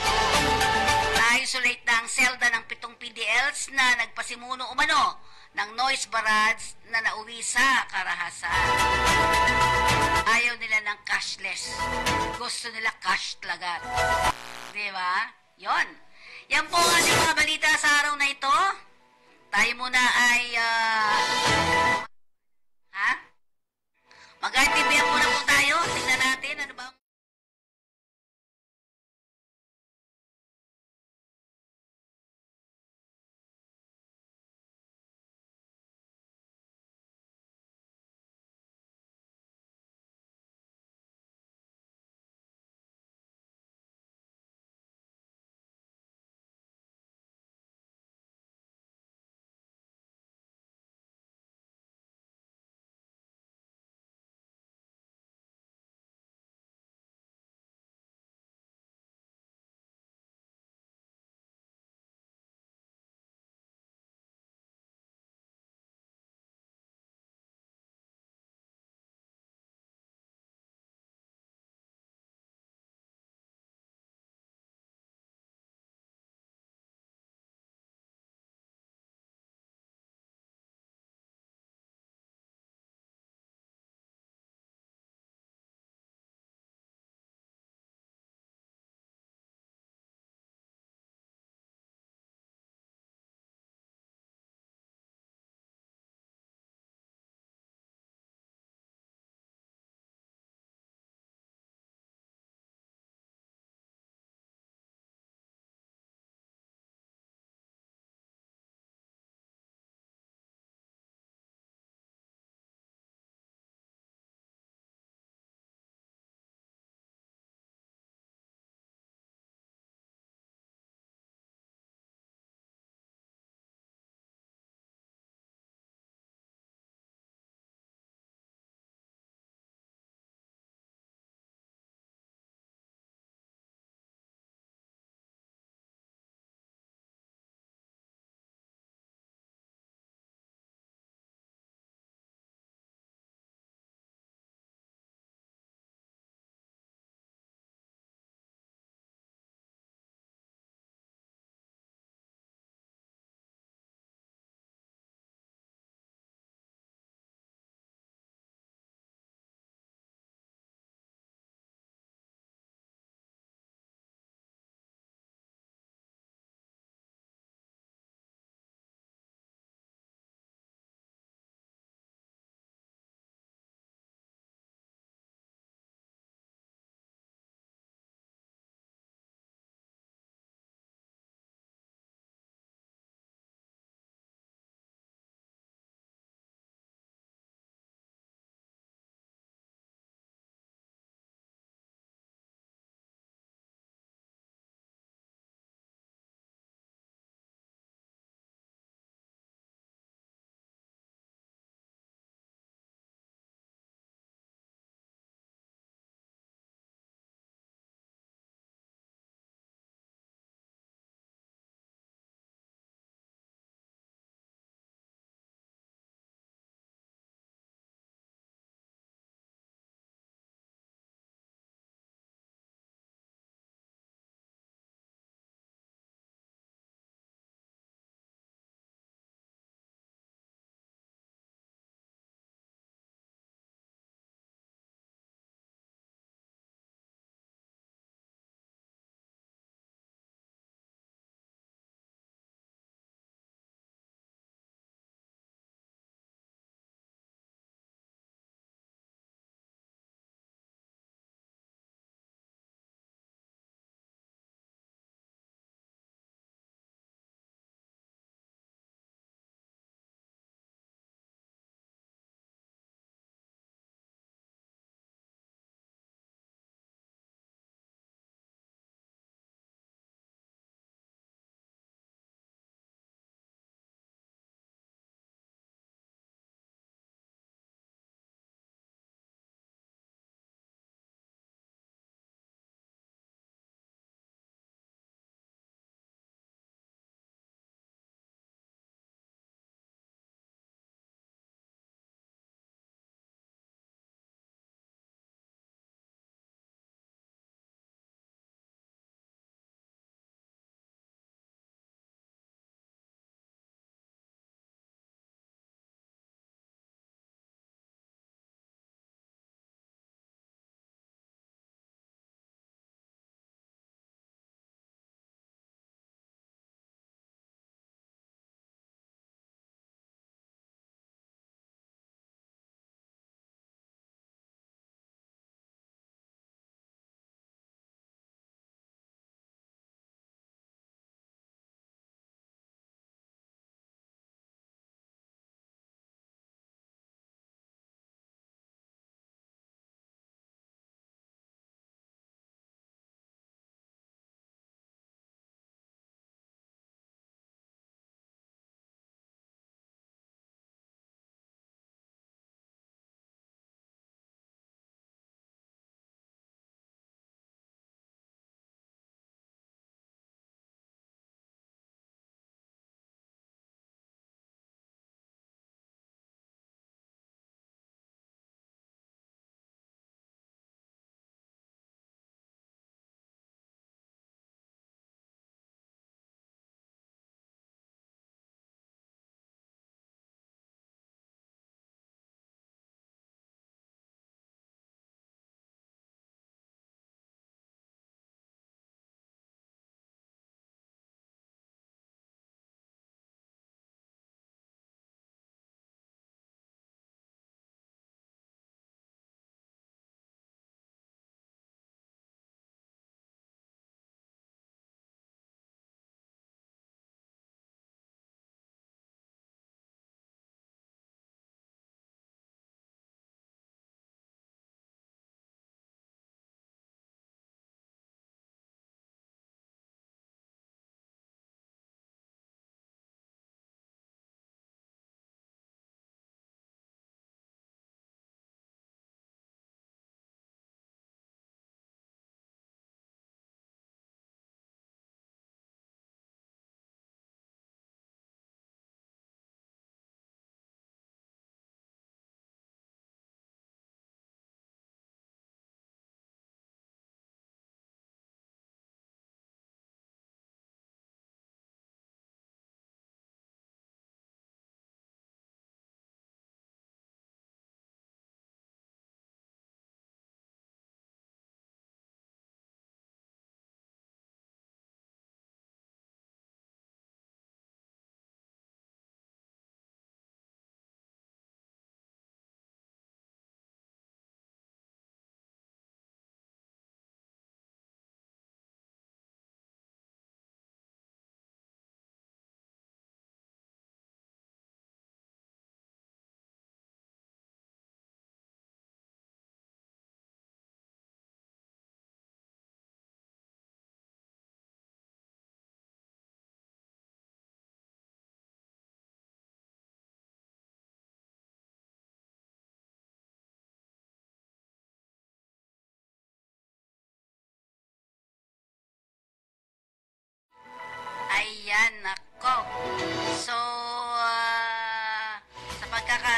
Na-isolate na ang selda ng 7 PDLs na nagpasimuno umano ng noise barrage na nauwi sa karahasan. Ayaw nila ng cashless. Gusto nila cash talaga. Diba? Yon. Yan po ang ating mga balita sa araw na ito. Tayo muna ay mag-ITBM muna po tayo. Tingnan natin ano ba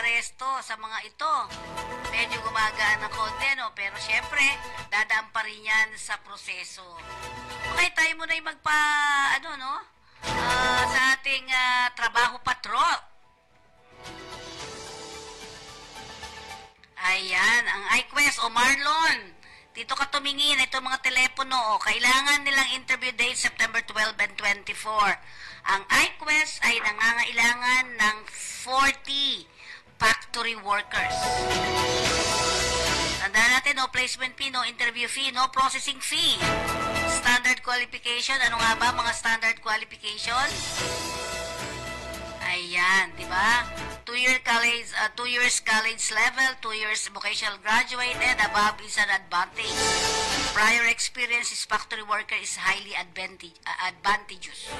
pag-aaresto sa mga ito. Medyo gumagaan ng konti, no? Pero syempre, dadaan pa rin yan sa proseso. Okay, tayo muna yung sa ating trabaho patrol. Ayan, ang iQuest o Marlon. Dito ka tumingin, ito mga telepono. Kailangan nilang interview date September 12 and 24. Ang iQuest ay nangangailangan ng 40 factory workers. Tandaan natin, no placement fee, no interview fee, no processing fee. Standard qualification, ano nga ba mga standard qualification? Ayan, di ba? 2 years college level, 2 years vocational graduate, and above is an advantage. Prior experience as factory worker is highly advantageous.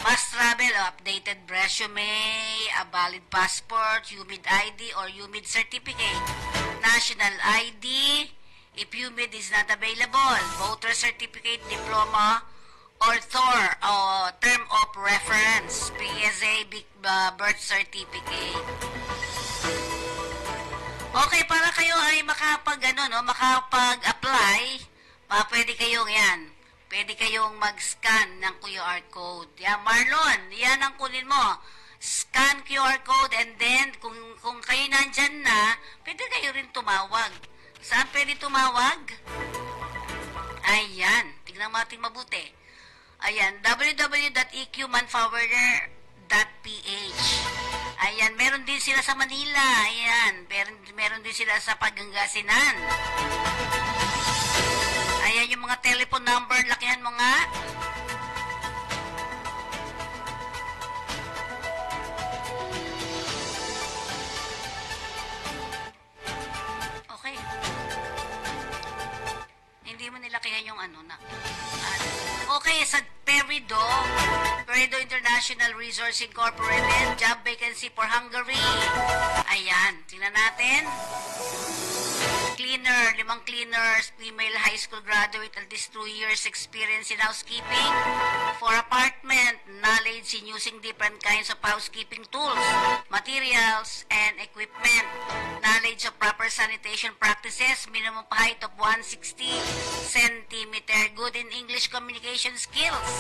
Must travel, updated resume, a valid passport, UMID ID or UMID certificate, national ID, if UMID is not available, voter certificate, diploma, or TOR, o term of reference, PSA, birth certificate. Okay, para kayo ay makapag-apply, pwede kayong pwede kayong mag-scan ng QR code. Yan, Marlon, yan ang kunin mo. Scan QR code and then, kung kayo nandyan na, pwede kayo rin tumawag. Saan pwede tumawag? Ayan, tignan natin mabuti. Ayan, www.eqmanpower.ph. Ayan, meron din sila sa Manila. Ayan, meron din sila sa Pangasinan. Ayan yung mga telephone number, lakihan mo nga. Okay. Hindi mo nilakihan yung Okay, sa Perido International Resource Incorporated, job vacancy for Hungary. Ayan, tingnan natin. Cleaner, 5 cleaners, female high school graduate, at least 2 years experience in housekeeping. For apartment, knowledge in using different kinds of housekeeping tools, materials, and equipment. Knowledge of proper sanitation practices, minimum height of 160 cm, good in English communication skills.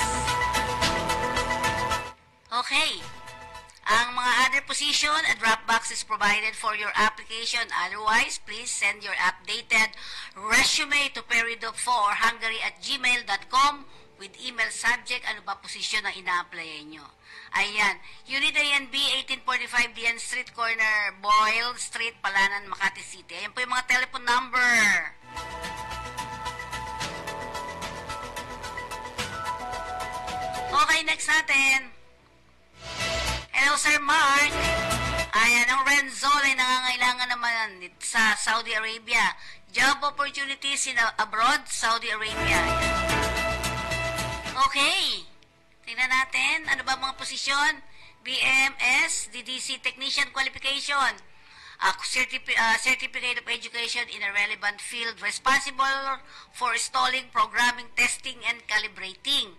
Okay. Ang mga other position, a drop box is provided for your application. Otherwise, please send your updated resume to perido4hungary@gmail.com with email subject, ano ba posisyon na ina-applyan nyo. Ayan. Unit ANB, 1845 DN Street, corner Boyle Street, Palanan, Makati City. Ayan po yung mga telephone number. Okay, next natin. Hello, Sir Mark. Ayan, ang Renzol ay nangangailangan naman sa Saudi Arabia. Job opportunities in abroad, Saudi Arabia. Okay. Tingnan natin. Ano ba mga posisyon? BMS, DDC Technician Qualification. Certificate of Education in a relevant field responsible for installing, programming, testing, and calibrating,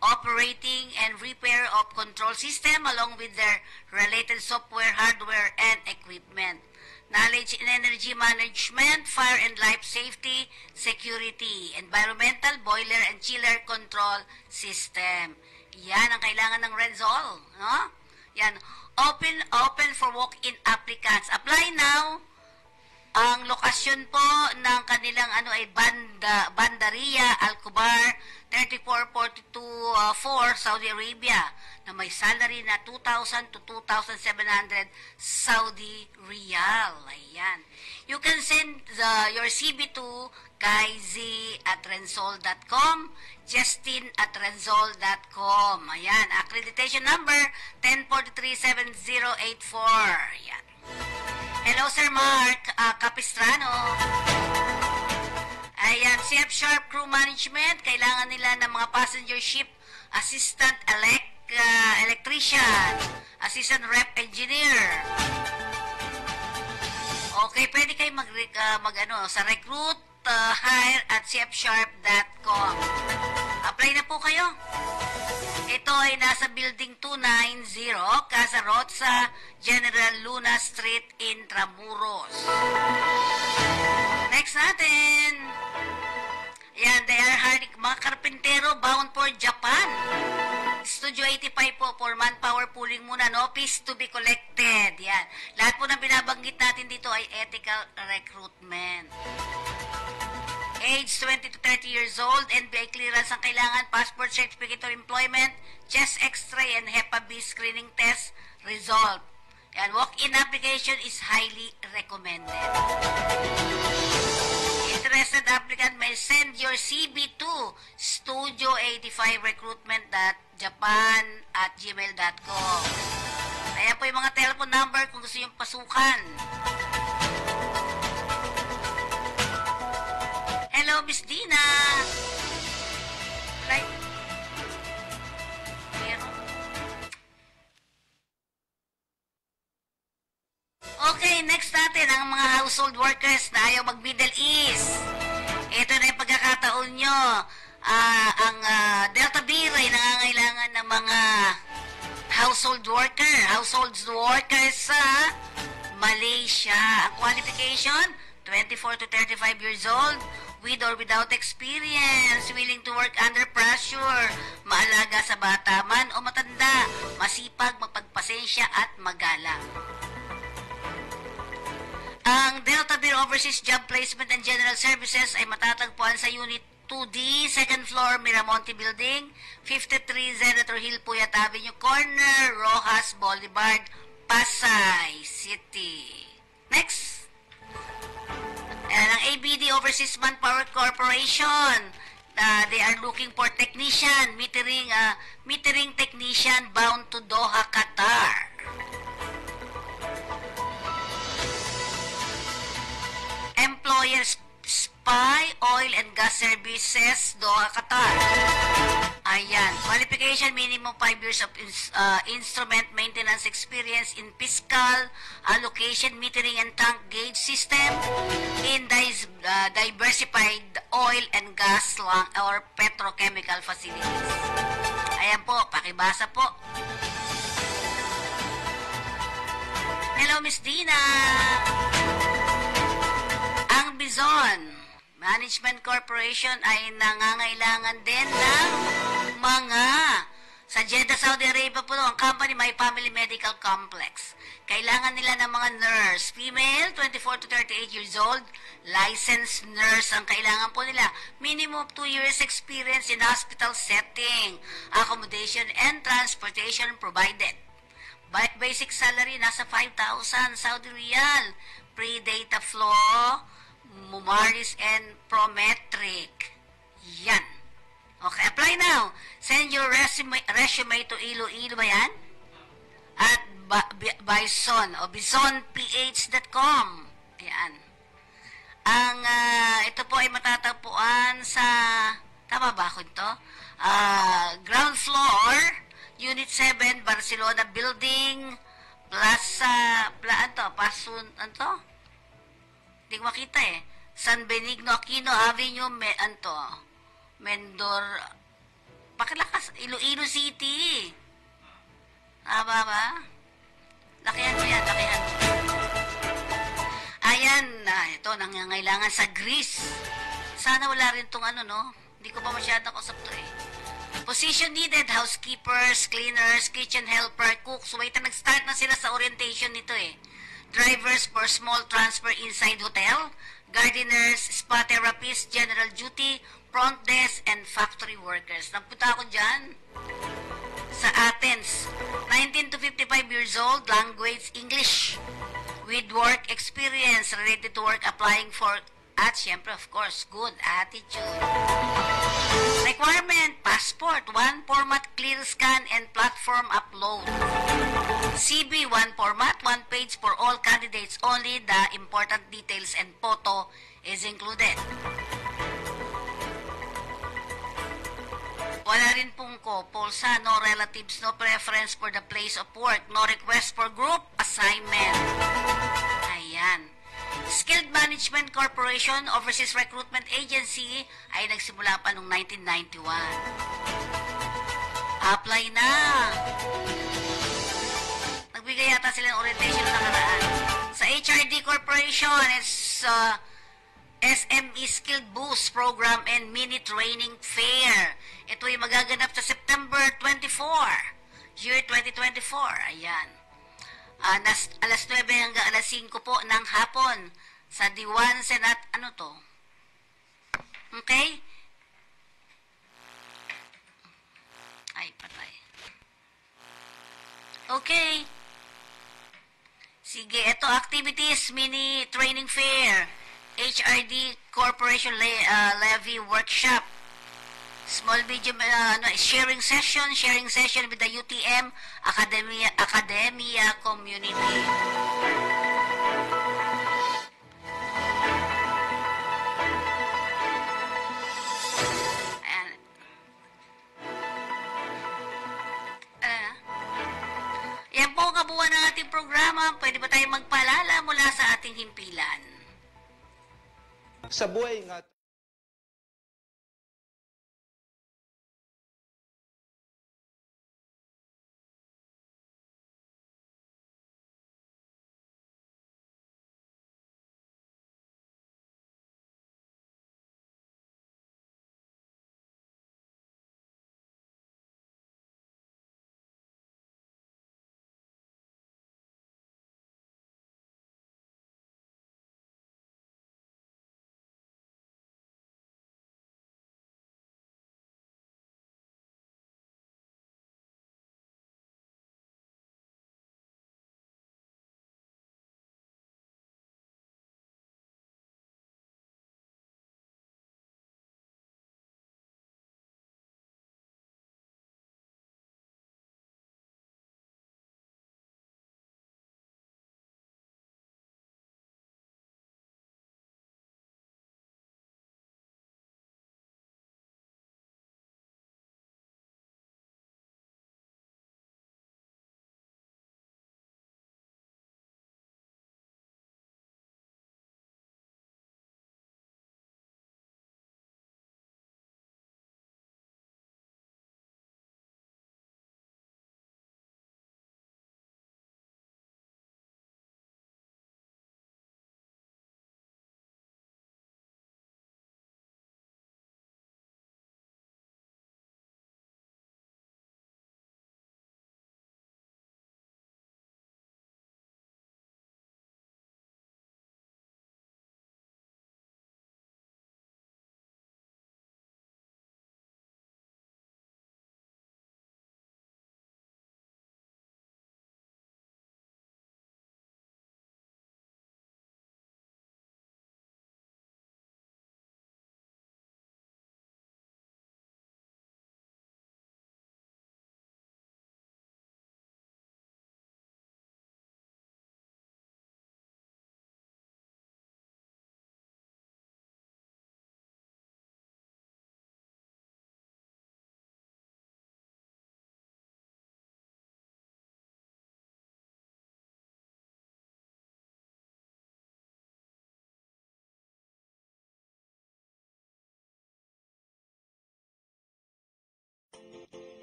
operating and repair of control system along with their related software, hardware, and equipment. Knowledge in energy management, fire and life safety, security, environmental, boiler and chiller control system. Yan ang kailangan ng Renzol, no? Yan, open for walk-in applicants. Apply now. Ang lokasyon po ng kanilang ay Bandaria, Al-Kubar, 34424, Saudi Arabia, na may salary na 2,000 to 2,700 Saudi Riyal. Ayan. You can send your CV to kaizi@renzol.com, justin@renzol.com. Ayan. Accreditation number 10437084. Ayan. Hello, Sir Mark Capistrano. Ayan, CF Sharp Crew Management, kailangan nila ng mga passenger ship assistant electrician, assistant rep engineer. Okay, pwede kayo sa recruit hire at cfsharp.com. Apply Mag-apply na po kayo. Ito ay nasa Building 290, Casa Roza, General Luna Street, Intramuros. Next natin. Yan, they are hiring mga karpentero bound for Japan. Studio 85 po for manpower pooling muna, no fees to be collected. Yan. Lahat po ng binabanggit natin dito ay ethical recruitment. Age 20 to 30 years old, NBI clearance ang kailangan, passport, certificate of employment, chest x-ray, and Hepa B screening test result. Yan, walk-in application is highly recommended. Interested applicant may send your CV to studio85recruitment.japan@gmail.com. Ayan po yung mga telephone number kung gusto yung pasukan. Hello, Miss Dina. Right? Okay, next natin ang mga household workers na ayaw mag-Middle East. Ito na yung pagkakataon nyo. Ang Delta Beer ay nangangailangan ng mga household workers sa Malaysia. Ang qualification, 24 to 35 years old, with or without experience, willing to work under pressure, maalaga sa bata man o matanda, masipag, mapagpasensya at magalang. Ang Delta Beer Overseas Job Placement and General Services ay matatagpuan sa Unit 2D, second floor, Miramonte Building, 53 Senator Hill, Puyat Avenue, corner, Rojas Boulevard, Pasay City. Next. Ang ABD Overseas Manpower Corporation. They are looking for technician, metering technician bound to Doha, Qatar. Employers Spy Oil and Gas Services, Doha, Qatar. Ayan. Qualification, minimum 5 years of instrument maintenance experience in fiscal, allocation, metering, and tank gauge system in diversified oil and gas or petrochemical facilities. Ayan po, pakibasa po. Hello, Miss Dina. Ang Bizon Management Corporation ay nangangailangan din ng mga sa Jeddah, Saudi Arabia po ang company may family medical complex. Kailangan nila ng mga nurse, female, 24 to 38 years old, licensed nurse ang kailangan po nila. Minimum 2 years experience in hospital setting, accommodation and transportation provided. Basic salary nasa 5,000 Saudi Riyal, pre-data flow, Mumaris and Prometric. Yan. Okay, apply now. Send your resume to Iloilo ba yan? At Bison o bisonph.com. Yan. Ang ito po ay matatagpuan sa tama ba ako ito? Ground floor, Unit 7, Barcelona Building, Plaza, Pasun, hindi ko makita eh. San Benigno Aquino Avenue, Mendor, pakilakas, Iloilo City. Tama ba? Lakihan mo yan, lakihan mo. Ayan, ito, nangangailangan sa Greece. Sana wala rin itong hindi ko pa masyadong kusap to eh. Position needed, housekeepers, cleaners, kitchen helper, cooks. Wait, nag-start na sila sa orientation nito eh. Drivers for small transfer inside hotel, gardeners, spa therapists, general duty, front desk, and factory workers. Nagpunta ako dyan sa Athens. 19 to 55 years old, language English, with work experience related to work applying for, at syempre, of course, good attitude. Requirement, passport, 1 format, clear scan, and platform upload. CV, 1 format, 1 page for all candidates. Only the important details and photo is included. Wala rin pong kopolsa, no relatives, no preference for the place of work, no request for group assignment. Ayan. Skilled Management Corporation Overseas Recruitment Agency ay nagsimula pa noong 1991. Apply na! Nagbigay yata sila ng orientation na nakaraan. Sa HRD Corporation, it's SME Skilled Boost Program and Mini Training Fair. Ito ay magaganap sa September 24, year 2024. Ayan. Alas 9 hanggang alas 5 po ng hapon sa Diwan Senat. Ano to? Okay? Ay, patay. Okay. Sige, ito activities, mini training fair, HRD Corporation Levy Workshop, small medium sharing session with the UTM Academia Community. Yan po ang kabuuan ng ating programa. Pwede ba tayong magpaalala mula sa ating himpilan? Sa buhay nga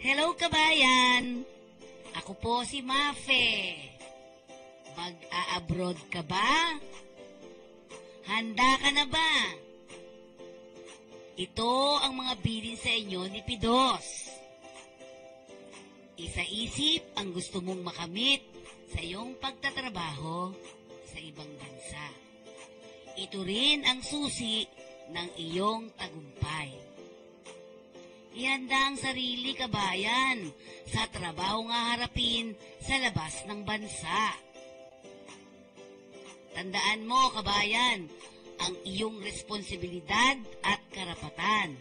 Hello kabayan! Ako po si Mafe. Mag-a-abroad ka ba? Handa ka na ba? Ito ang mga bilin sa inyo ni Pidos. Isa-isip ang gusto mong makamit sa iyong pagtatrabaho sa ibang bansa. Ito rin ang susi ng iyong tagumpay. Ihanda ang sarili, kabayan, sa trabaho nga harapin sa labas ng bansa. Tandaan mo, kabayan, ang iyong responsibilidad at karapatan.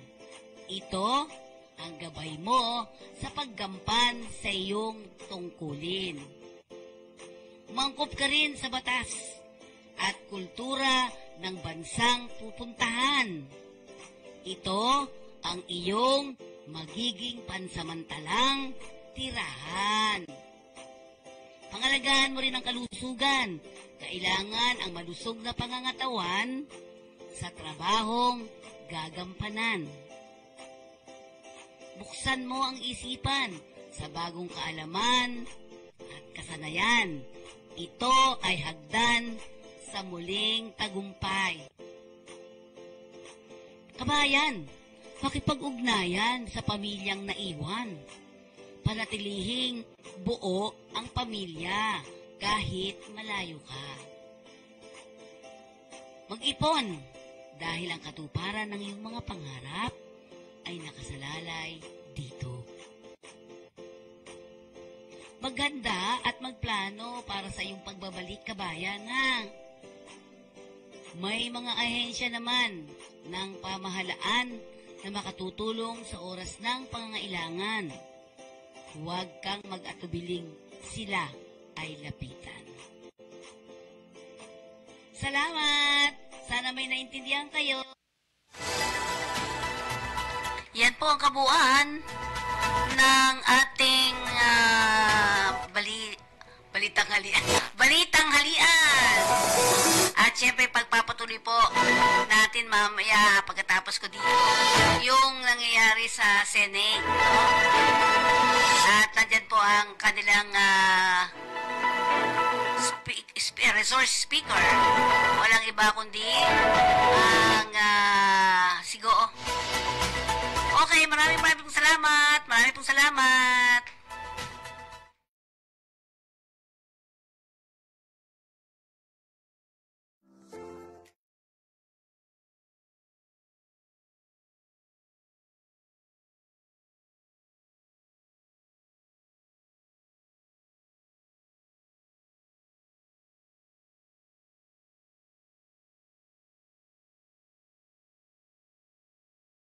Ito ang gabay mo sa paggampan sa iyong tungkulin. Umangkop ka rin sa batas at kultura ng bansang pupuntahan. Ito ang iyong magiging pansamantalang tirahan. Pangalagaan mo rin ang kalusugan Kailangan ang malusog na pangangatawan sa trabahong gagampanan. Buksan mo ang isipan sa bagong kaalaman at kasanayan. Ito ay hagdan sa muling tagumpay. Kabayan, makipag-ugnayan sa pamilyang naiwan. Panatilihing buo ang pamilya kahit malayo ka. Mag-ipon dahil ang katuparan ng iyong mga pangarap ay nakasalalay dito. Maghanda at magplano para sa iyong pagbabalik, kabayan, ha? May mga ahensya naman ng pamahalaan na makatutulong sa oras ng pangangailangan. Huwag kang mag-atubiling sila ay lapitan. Salamat! Sana may naintindihan kayo. Yan po ang kabuuan ng ating balitang halian. At syempre, pagpapatuloy po natin mamaya pagkatapos ko dito yung nangyayari sa Senate. At nandyan po ang kanilang resource speaker. Walang iba kundi ang Sigoo. Okay, maraming salamat. Maraming salamat.